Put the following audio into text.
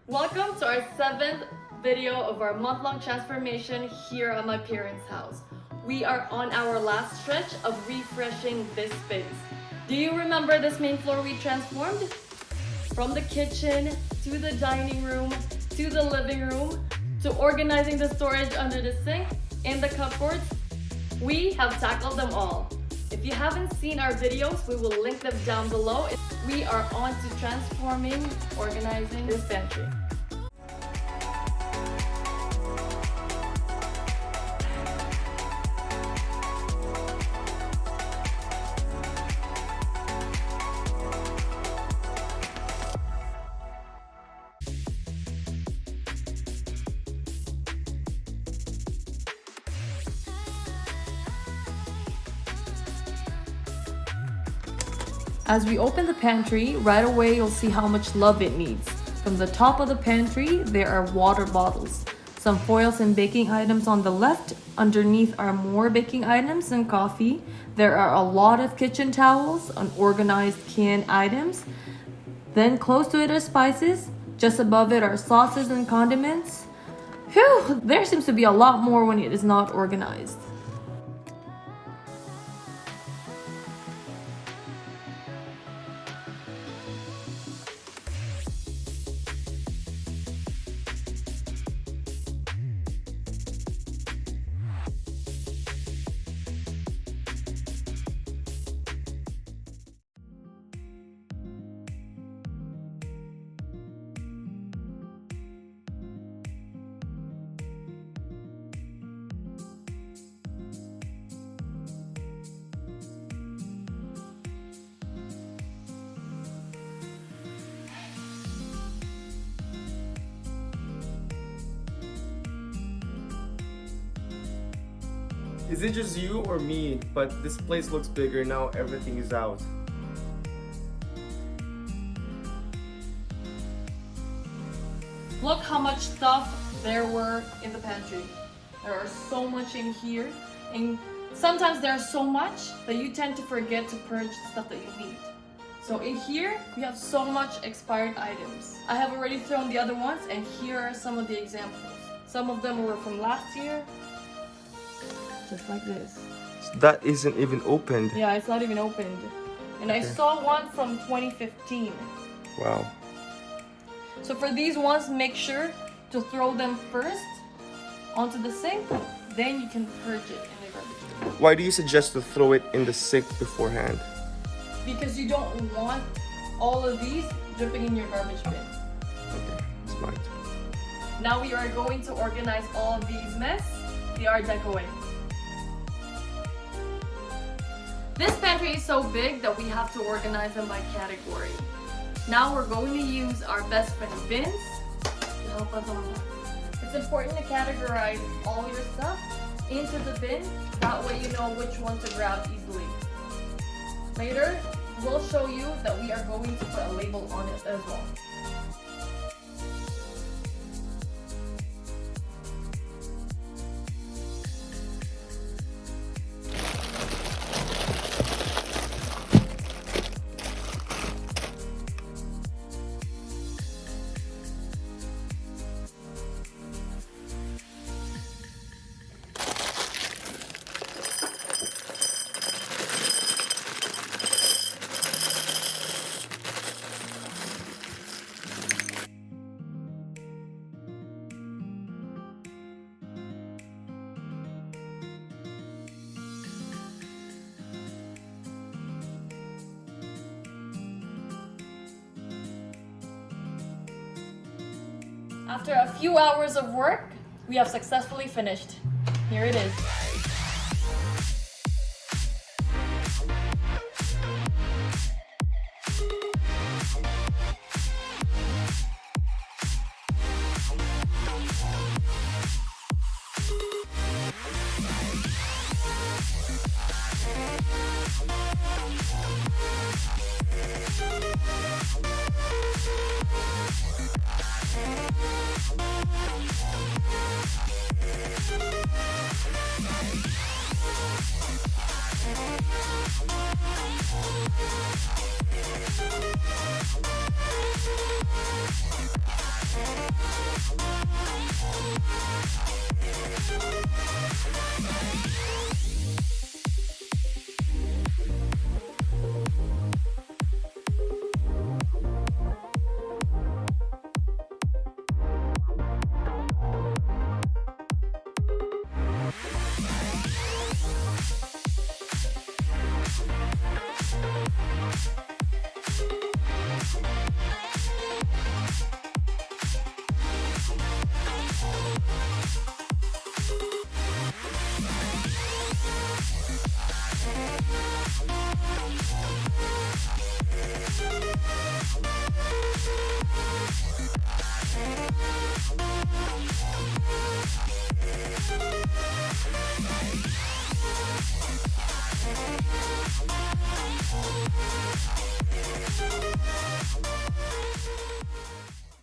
Welcome to our 7th video of our month-long transformation here at my parents' house. We are on our last stretch of refreshing this space. Do you remember this main floor we transformed? From the kitchen, to the dining room, to the living room, to organizing the storage under the sink and the cupboards, we have tackled them all. If you haven't seen our videos, we will link them down below. We are on to transforming, organizing this pantry. As we open the pantry, right away you'll see how much love it needs. From the top of the pantry, there are water bottles, some foils and baking items on the left. Underneath are more baking items and coffee. There are a lot of kitchen towels, unorganized canned items. Then close to it are spices. Just above it are sauces and condiments. Phew, there seems to be a lot more when it is not organized. Is it just you or me? But this place looks bigger now, everything is out. Look how much stuff there were in the pantry. There are so much in here, and sometimes there's so much that you tend to forget to purge the stuff that you need. So in here, we have so much expired items. I have already thrown the other ones, and here are some of the examples. Some of them were from last year, just like this. That isn't even opened. Yeah, it's not even opened. And I saw one from 2015. Wow. So for these ones, make sure to throw them first onto the sink, then you can purge it in the garbage bin. Why do you suggest to throw it in the sink beforehand? Because you don't want all of these dripping in your garbage bin. Okay, smart. Now we are going to organize all of these mess the Art Deco way. This pantry is so big that we have to organize them by category. Now we're going to use our best friend bins to help us on that. It's important to categorize all your stuff into the bin, that way you know which one to grab easily. Later, we'll show you that we are going to put a label on it as well. After a few hours of work, we have successfully finished. Here it is.